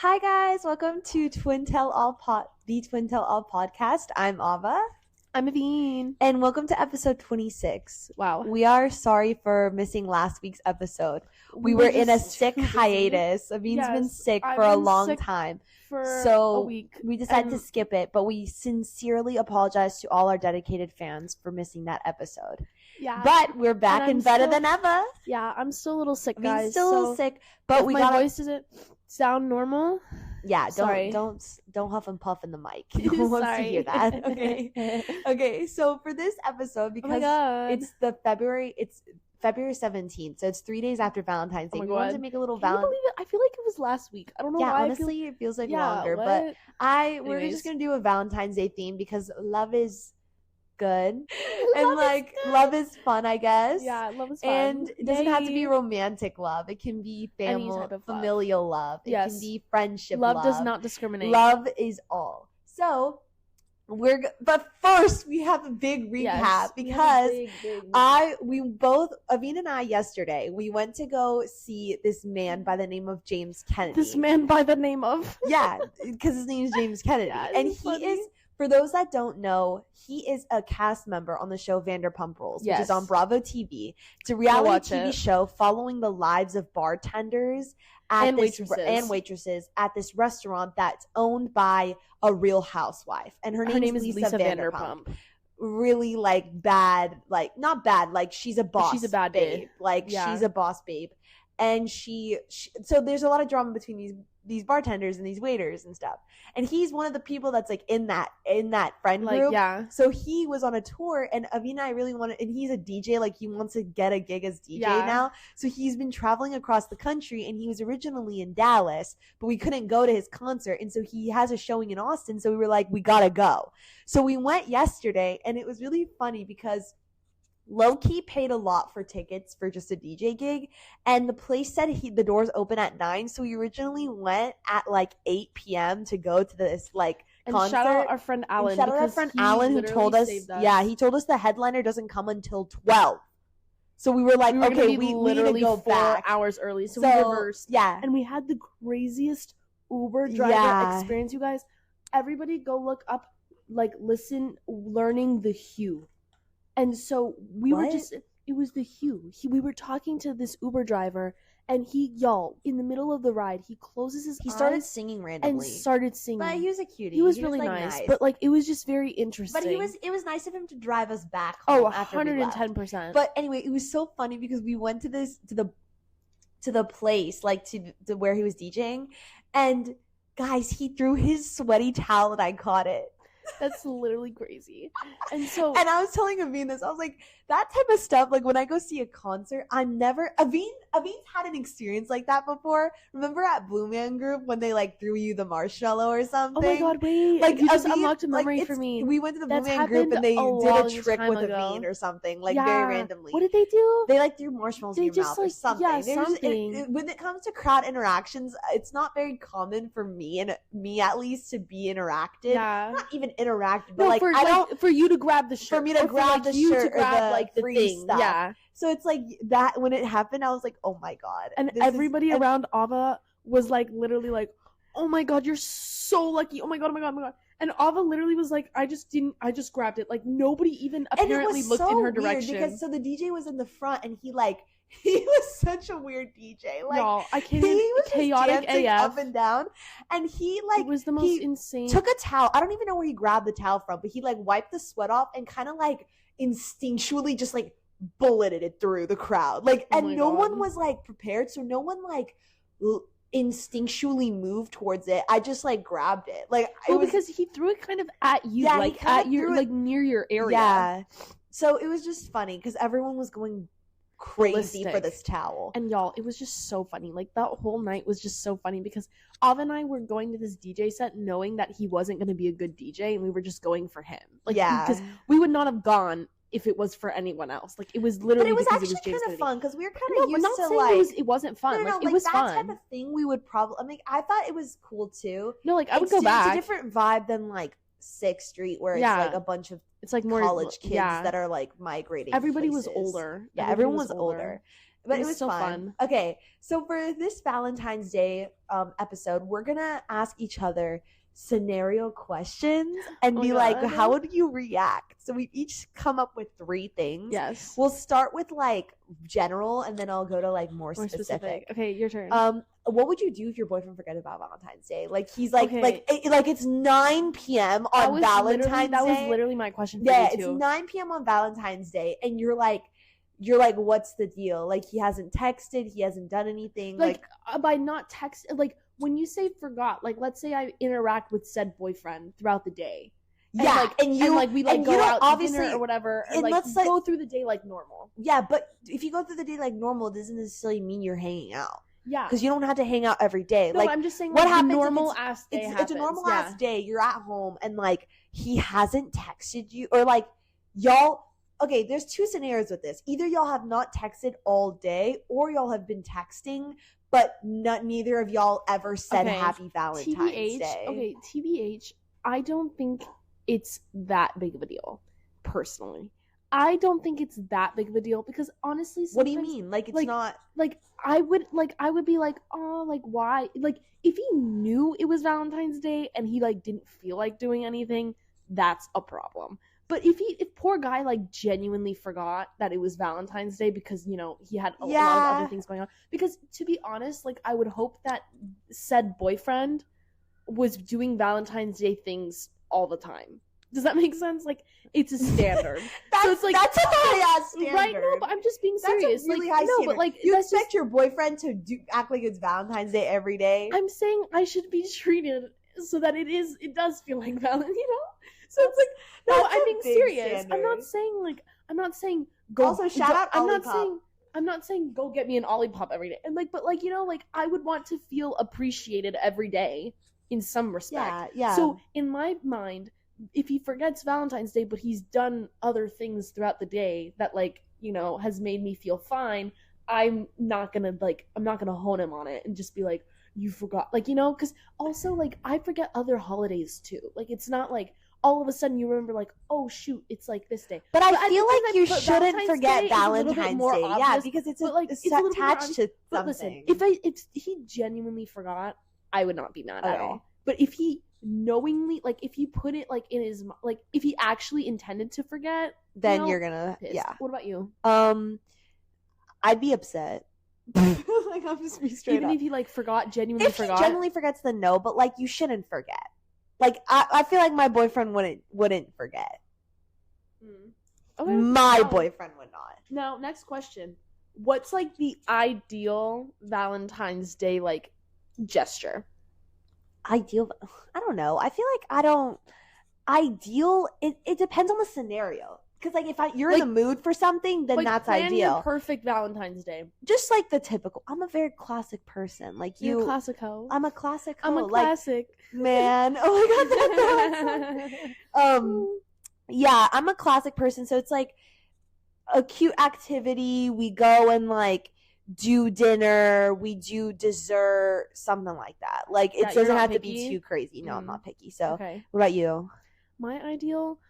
Hi guys, welcome to the Twin Tell All podcast. I'm Ava. I'm Aveen. And welcome to episode 26. Wow. We are sorry for missing last week's episode. We were in a sick hiatus. Aveen's been sick for a long time. So a week. We decided to skip it, but we sincerely apologize to all our dedicated fans for missing that episode. Yeah. But we're back and better than ever. Yeah, I'm still a little sick, guys. Aveen's still a little sick, but my voice doesn't sound normal. Yeah, don't huff and puff in the mic. No one wants to hear that. Okay. So for this episode, because it's February 17th, so it's 3 days after Valentine's Day. We wanted to make a little Valentine. I feel like it was last week. I don't know why. Honestly, it feels like longer. But we're just gonna do a Valentine's Day theme because love is good love is fun, I guess. Yeah, love is fun. And it doesn't have to be romantic love. It can be familial love. It can be friendship love. Love does not discriminate. Love is all. So but first we have a big recap because Aveen and I yesterday we went to go see this man by the name of James Kennedy. Yeah, because his name is James Kennedy. And he is, for those that don't know, he is a cast member on the show Vanderpump Rules, which is on Bravo TV. It's a reality TV show following the lives of bartenders and waitresses at this restaurant that's owned by a real housewife. And her name is Lisa Vanderpump. Really bad, not bad, she's a boss. She's a bad babe. She's a boss babe. And so there's a lot of drama between these bartenders and these waiters and stuff. And he's one of the people that's in that friend group. Yeah. So he was on a tour, and Aveen and I really wanted, and he's a DJ, he wants to get a gig as DJ now. So he's been traveling across the country, and he was originally in Dallas, but we couldn't go to his concert. And so he has a showing in Austin. So we were like, we gotta go. So we went yesterday, and it was really funny because low-key paid a lot for tickets for just a DJ gig, and the place said the doors open at 9, so we originally went at 8 p.m. to go to this concert. And shout out our friend Alan, who told us, he told us the headliner doesn't come until 12. So we were like, okay, we need to go 4 hours early. So we reversed. Yeah. And we had the craziest Uber driver experience, you guys. Everybody go look up, listen, learning the Hue. And so we were it was the Hue. We were talking to this Uber driver, and in the middle of the ride, he closes his eyes. He started singing randomly. And started singing. But he was a cutie. He was really nice. But it was just very interesting. But it was nice of him to drive us back home after 110%. But anyway, it was so funny because we went to the place, to where he was DJing, and guys, he threw his sweaty towel and I caught it. That's literally crazy. And I was telling Aveen this. I was like, that type of stuff, when I go see a concert, Aveen's had an experience like that before. Remember at Blue Man Group when they threw you the marshmallow or something? Oh my god, wait. You just unlocked a memory for me. We went to the Blue Man Group and they did a trick with Aveen or something, very randomly. What did they do? They threw marshmallows in your mouth or something. Yeah, something. When it comes to crowd interactions, it's not very common for me at least to be interactive. Yeah. Not even interactive, but for you to grab the shirt. For me to grab the shirt or the the free thing. Stuff. Yeah. So it's that when it happened, I was like, oh my god. And everybody around Ava was literally oh my god, you're so lucky. Oh my god, oh my god, oh my god. And Ava literally was like, I just grabbed it. Nobody even apparently looked in her direction. Because the DJ was in the front and he was such a weird DJ. No, I can't even. He was chaotic dancing AF. up and down, and he it was the most insane. Took a towel. I don't even know where he grabbed the towel from, but he wiped the sweat off and kind of instinctually just bulleted it through the crowd. And no one was prepared, so no one instinctually moved towards it. I just grabbed it. Because he threw it kind of at you, at your near your area. Yeah. So it was just funny because everyone was going crazy for this towel. And y'all, it was just so funny. That whole night was just so funny because Ava and I were going to this DJ set knowing that he wasn't going to be a good DJ, and we were just going for him. Because we would not have gone if it was for anyone else. It was literally. But it was actually kind of fun because we were kind of used to it wasn't fun. No, it was that fun. Type of thing we would probably. I thought it was cool too. No, I would go back. It's a different vibe than 6th Street where it's a bunch of more college kids that are migrating. Everybody places. was older. Yeah, everyone was older. But it was so fun. Okay, so for this Valentine's Day episode, we're gonna ask each other scenario questions and be like, how would you react? So we've each come up with 3 things. Yes. We'll start with like general, and then I'll go to like more specific. Okay, your turn. What would you do if your boyfriend forgot about Valentine's Day? Like he's like it's 9 p.m. on Valentine's Day. That was literally my question for you too. It's 9 p.m. on Valentine's Day, and you're like, what's the deal? Like he hasn't texted, he hasn't done anything. Like by not text, like when you say forgot, like let's say I interact with said boyfriend throughout the day. And we go out to dinner or whatever, and like go through the day like normal. Yeah, but if you go through the day like normal, it doesn't necessarily mean you're hanging out. Yeah, because you don't have to hang out every day. No, like I'm just saying, what happens? Normal ass day. It's a normal ass day. You're at home and like he hasn't texted you, or like y'all. Okay, there's 2 scenarios with this. Either y'all have not texted all day, or y'all have been texting, but neither of y'all ever said Happy Valentine's Day. Okay, TBH, I don't think it's that big of a deal, personally. I don't think it's that big of a deal because honestly, what do you mean? Like it's not like I would be like, oh, like why? Like if he knew it was Valentine's Day and he like didn't feel like doing anything, that's a problem. But if poor guy like genuinely forgot that it was Valentine's Day because, you know, he had a lot of other things going on. Because to be honest, like I would hope that said boyfriend was doing Valentine's Day things all the time. Does that make sense? Like it's a standard. So it's like that's a high ass standard. Right? No, but I'm just being serious. That's a really high standard. But like you expect your boyfriend to act like it's Valentine's Day every day. I'm saying I should be treated so that it does feel like Valentine's, you know? So it's like, no, I'm being serious. Standard. I'm not saying go. Also, shout out Olipop. I'm not saying go get me an Olipop every day. And like, but like, you know, like I would want to feel appreciated every day in some respect. Yeah. So in my mind, if he forgets Valentine's Day, but he's done other things throughout the day that like, you know, has made me feel fine, I'm not gonna hone him on it and just be like, you forgot. Like, you know, because also like I forget other holidays too. Like it's not like all of a sudden you remember like, oh shoot, it's like this day. But I feel like you shouldn't forget Valentine's Day. Yeah, because it's attached to something. But listen, if he genuinely forgot, I would not be mad at all. But if he knowingly, like if you put it like in his, like if he actually intended to forget, then you're gonna pissed. What about you? I'd be upset. Like I'm just be straight Even up. If he like genuinely forgot. If he genuinely forgets, then no. But like you shouldn't forget. Like I feel like my boyfriend wouldn't forget. Okay. My boyfriend would not. Now, next question. What's like the ideal Valentine's Day like gesture? Ideal? I don't know. I feel like it depends on the scenario. Because like if you're in the mood for something, then that's plan ideal. Your perfect Valentine's Day. Just like the typical. I'm a very classic person. Like you're a classic hoe. I'm a classic hoe. I'm a classic. Man. Oh my god. Yeah, I'm a classic person. So it's like a cute activity. We go and like do dinner. We do dessert. Something like that. Like it doesn't have to be too crazy. No, I'm not picky. So what about you? My ideal.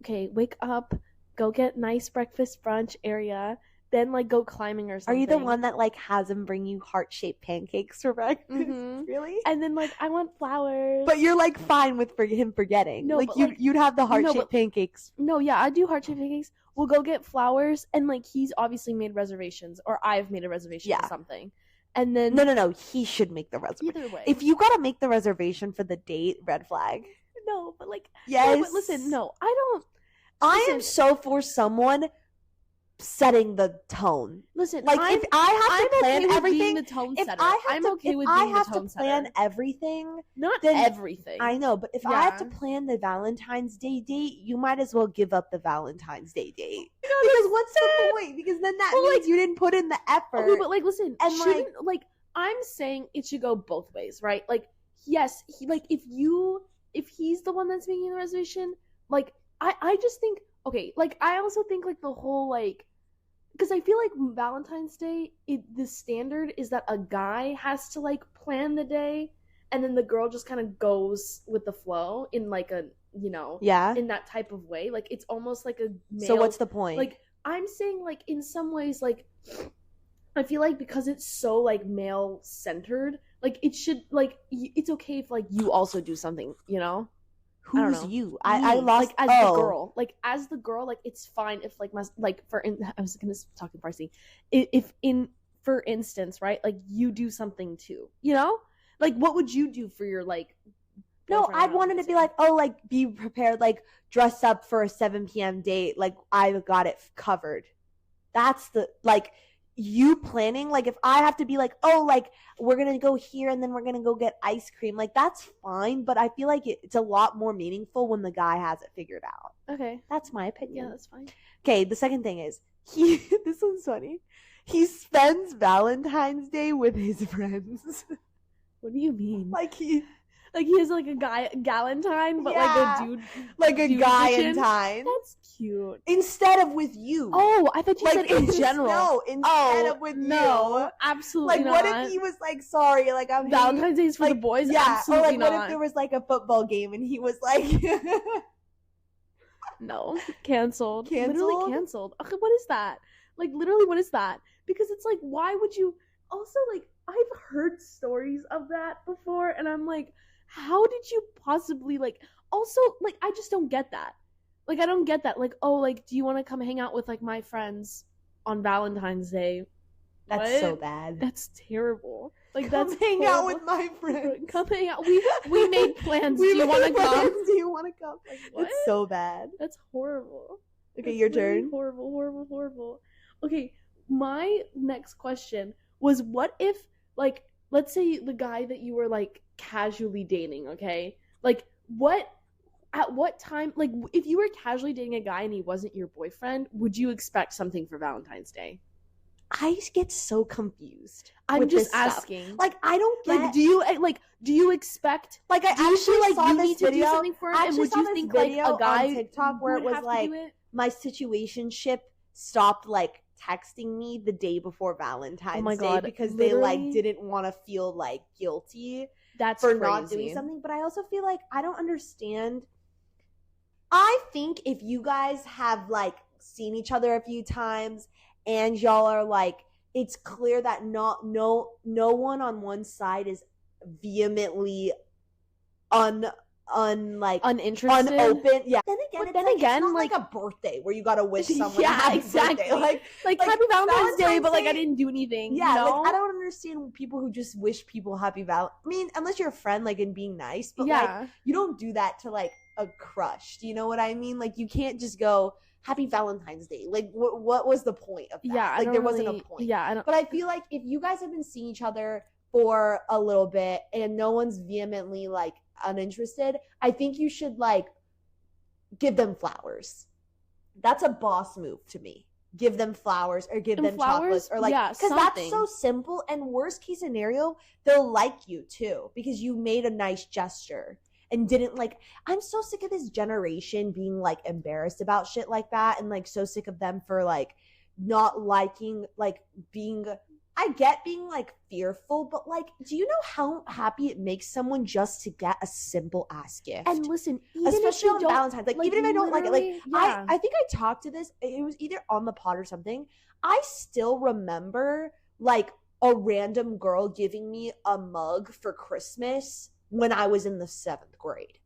Okay, wake up. Go get nice breakfast brunch area, then like go climbing or something. Are you the one that like has him bring you heart-shaped pancakes for breakfast? Mm-hmm. Really? And then like I want flowers. But you're like fine with him forgetting. No, like you'd have the heart-shaped pancakes. No, yeah, I do heart-shaped pancakes. We'll go get flowers, and like he's obviously made reservations, or I've made a reservation for something. And then no, he should make the reservation. Either way, if you gotta make the reservation for the date, red flag. No, but like yes. No, but listen, no, I don't. I am so for someone setting the tone. Listen, like if I have to plan everything, the tone if setter. I'm okay with being the tone setter. Plan everything, not everything. I know, but if I have to plan the Valentine's Day date, you might as well give up the Valentine's Day date. Because what's the point? Because then that means like, you didn't put in the effort. Okay, but like, listen, and like I'm saying it should go both ways, right? Like, yes, if he's the one that's making the reservation, like. I just think, okay, like, I also think, like, the whole, like, because I feel like Valentine's Day, the standard is that a guy has to, like, plan the day, and then the girl just kind of goes with the flow in, like, a, you know, in that type of way. Like, it's almost like a male. So what's the point? Like, I'm saying, like, in some ways, like, I feel like because it's so like male centered, like it should like it's okay if like you also do something, you know? Who's you? I lost like as the girl. Like as the girl, like it's fine if like I was gonna talk in Farsi. If in for instance, right? Like you do something too, you know? Like what would you do for your like? No, I'd want it to be like, oh, like be prepared, like dress up for a 7 p.m. date. Like I got it covered. That's the like. You planning, like if I have to be like, oh, like we're gonna go here and then we're gonna go get ice cream, like that's fine, but I feel like it's a lot more meaningful when the guy has it figured out. Okay, that's my opinion. Yeah, that's fine. Okay, the second thing is this one's funny, he spends Valentine's Day with his friends. What do you mean? Like he has like a guy Galentine, but like a dude, like a guy in time. That's cute. Instead of with you. Oh, I thought you said in general. No, instead of with you. No, absolutely like, not. What if he was like, sorry, like I'm Valentine's Day is for the boys? Yeah, absolutely or like not. what if there was like a football game and he was like, no, canceled. Literally canceled. Okay, what is that? Like literally, what is that? Because it's like, why would you? Also, like I've heard stories of that before, and I'm like, how did you possibly like? Also, like I just don't get that. Like I don't get that. Like, oh, like do you want to come hang out with like my friends on Valentine's Day? That's what? So bad. That's terrible. Like come that's hang horrible. Out with my friends. Come hang out. We made plans. Do you want to come? Do you want to come? Like, what? It's so bad. That's horrible. Okay, that's your really turn. Horrible. Okay, my next question was, what if like let's say the guy that you were like casually dating, okay? Like at what time, like if you were casually dating a guy and he wasn't your boyfriend, would you expect something for Valentine's Day? I get so confused. I'm just asking. Stuff. Like I don't get. Like do you expect? Like I actually like saw you this need video, to do something for him, and would you think like a guy on TikTok where it was like my situationship stopped like texting me the day before Valentine's Day because literally? They like didn't want to feel like guilty for not doing something. But I also feel like I don't understand. I think if you guys have like seen each other a few times and y'all are like, it's clear that no one on one side is vehemently uninterested, unopen. Yeah. Then again, it's not like a birthday where you gotta wish someone a happy birthday. Like happy Valentine's Day, but like I didn't do anything. Yeah, you know? like I don't understand people who just wish people happy I mean, unless you're a friend, like, and being nice, but like you don't do that to like a crush. Do you know what I mean? Like you can't just go happy Valentine's Day. Like what was the point of that? Yeah, like there wasn't a point. Yeah, but I feel like if you guys have been seeing each other for a little bit and no one's vehemently like uninterested, I think you should like give them flowers. That's a boss move to me. Give them flowers or give them chocolates or like, because that's so simple, and worst case scenario, they'll like you too because you made a nice gesture and didn't like. I'm so sick of this generation being like embarrassed about shit like that, and like so sick of them for like not liking, like being. I get being like fearful, but like, do you know how happy it makes someone just to get a simple ass gift? And listen, even especially on Valentine's, like even if I don't like it, like yeah. I think I talked to this. It was either on the pod or something. I still remember like a random girl giving me a mug for Christmas when I was in the 7th grade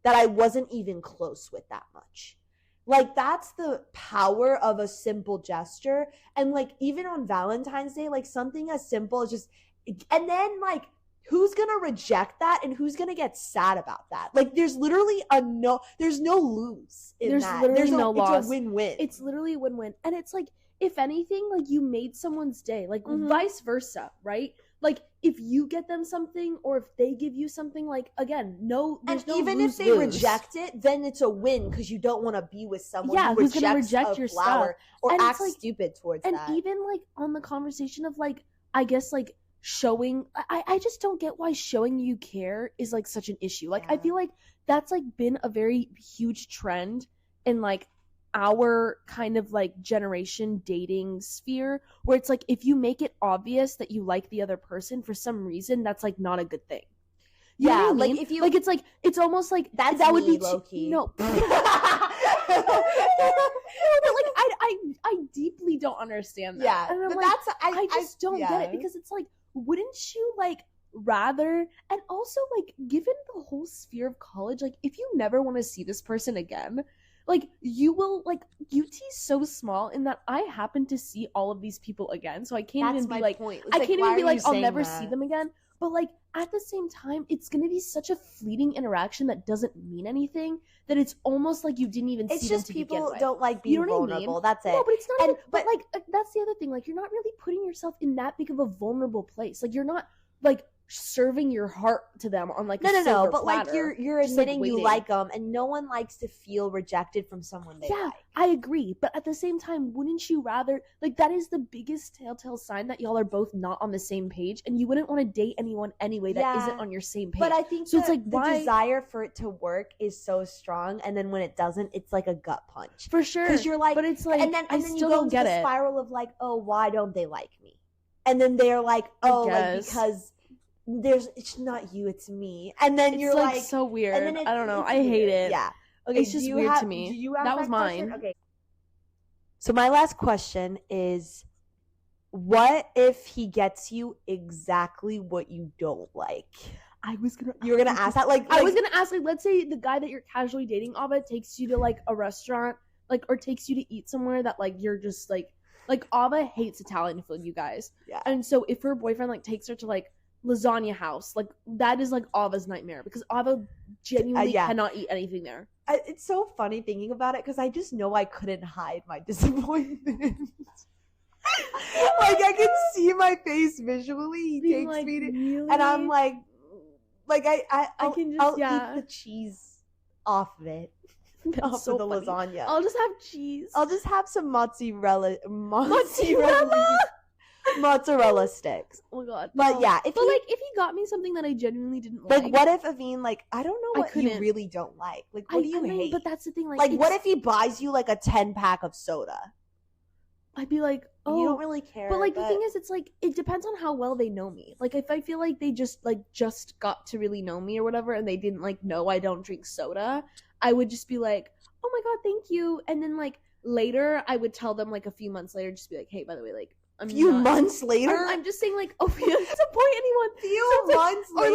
that I wasn't even close with that much. Like, that's the power of a simple gesture. And, like, even on Valentine's Day, like, something as simple as just... And then, like, who's gonna reject that and who's gonna get sad about that? Like, there's literally there's no lose in that. There's no loss. It's a win-win. It's literally a win-win. And it's like, if anything, like, you made someone's day. Like, vice versa, right? Like, if you get them something or if they give you something, like, again, there's no even if they reject it, then it's a win because you don't want to be with someone who's going to reject your flower or act like, stupid towards that. And even, like, on the conversation of, like, I guess, like, showing, I just don't get why showing you care is, like, such an issue. Like, I feel like that's, like, been a very huge trend in, like, our kind of like generation dating sphere, where it's like if you make it obvious that you like the other person for some reason, that's like not a good thing. You know what I mean? Like if you like, it's almost like that would be low-key. No. No, but like I deeply don't understand that. Yeah, and I'm but like, that's I just don't get it, because it's like, wouldn't you like rather? And also, like, given the whole sphere of college, like, if you never want to see this person again, like, you will, like, UT's so small in that I happen to see all of these people again, so I can't even be like, I can't even be like, I'll never see them again. But like, at the same time, it's gonna be such a fleeting interaction that doesn't mean anything, that it's almost like you didn't even see them to begin with. It's just people don't like being vulnerable. That's it. No, but it's not. But like, that's the other thing. Like, you're not really putting yourself in that big of a vulnerable place. Like, you're not like serving your heart to them on like no, but like you're admitting like you like them, and no one likes to feel rejected from someone they like. I agree, but at the same time, wouldn't you rather, like, that is the biggest telltale sign that y'all are both not on the same page, and you wouldn't want to date anyone anyway that isn't on your same page. But I think so. It's like the desire for it to work is so strong, and then when it doesn't, it's like a gut punch for sure. Because you're like, but it's like, and then you go into the spiral of like, oh, why don't they like me? And then they're like, oh, like because it's not you, it's me. And then you're like so weird. And then I don't know. I hate it. Yeah. Okay. It's just weird to me. Do you have that was mine. Okay. So my last question is, what if he gets you exactly what you don't like? You were gonna ask that? I was gonna ask, like, let's say the guy that you're casually dating, Ava, takes you to like a restaurant, like, or takes you to eat somewhere that like you're just like Ava hates Italian food, you guys. Yeah. And so if her boyfriend like takes her to like lasagna house, like, that is like Ava's nightmare, because Ava genuinely cannot eat anything there. It's so funny thinking about it, because I just know I couldn't hide my disappointment. Like, I can see my face visually. He takes like, me to, really? And I'm like I'll eat the cheese off of it. Off so of the funny. Lasagna. I'll just have cheese. I'll just have some mozzarella sticks. Oh my god. But yeah, if he got me something that I genuinely didn't like. Like, what if Aveen, like, I don't know what you really don't like. Like, what do you hate? But that's the thing. Like what if he buys you like a 10-pack of soda? I'd be like, oh, you don't really care. But like, the thing is, it's like, it depends on how well they know me. Like, if I feel like they just got to really know me or whatever, and they didn't like know I don't drink soda, I would just be like, oh my god, thank you. And then like later, I would tell them like a few months later, just be like, hey, by the way, like, months later, I'm just saying, like, oh, disappoint anyone. Months later, or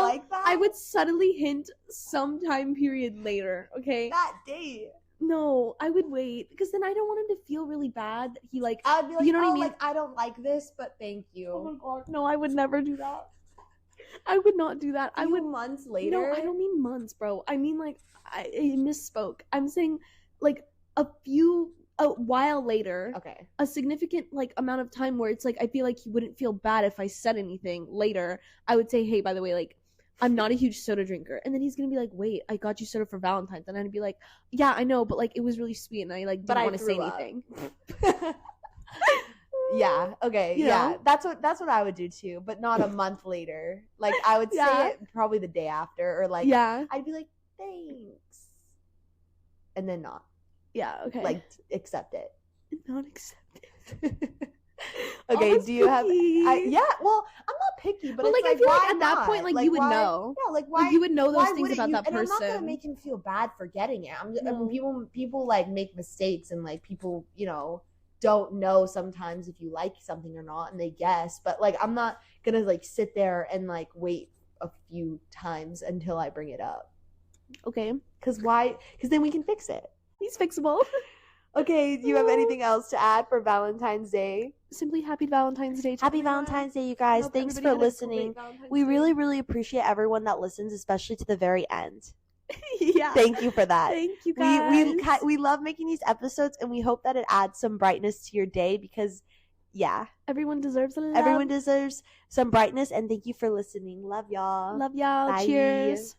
like I would subtly hint some time period later. Okay, that date. No, I would wait, because then I don't want him to feel really bad that he like. I'd be like, you know what I mean? Like, I don't like this, but thank you. Oh my god, no, I would never do that. I would not do that. I would months later. No, I don't mean months, bro. I mean like I misspoke. I'm saying like a while later. Okay. A significant like amount of time where it's like I feel like he wouldn't feel bad if I said anything later. I would say, hey, by the way, like, I'm not a huge soda drinker. And then he's gonna be like, wait, I got you soda for Valentine's. And I'd be like, yeah, I know, but like, it was really sweet, and I like didn't want to say anything. Yeah. Okay. You know? That's what I would do too, but not a month later. Like, I would say it probably the day after, or like, I'd be like, thanks, and then not. Yeah. Okay. Like, accept it. Not accept it. Okay. Do you have? Well, I'm not picky, but it's like, I feel like at that point, like, you would know. Yeah. Like, why? Like, you would know those things about that person. And I'm not gonna make him feel bad for getting it. People like make mistakes, and like people, don't know sometimes if you like something or not, and they guess. But like, I'm not gonna like sit there and like wait a few times until I bring it up. Okay. Because why? Because then we can fix it. He's fixable. Okay, do you have anything else to add for Valentine's Day? Simply happy Valentine's Day. Happy Valentine's Day, you guys. Thanks for listening. We really, really appreciate everyone that listens, especially to the very end. Yeah. Thank you for that. Thank you, guys. We love making these episodes, and we hope that it adds some brightness to your day, because, everyone deserves a love. Everyone deserves some brightness, and thank you for listening. Love y'all. Love y'all. Bye. Cheers.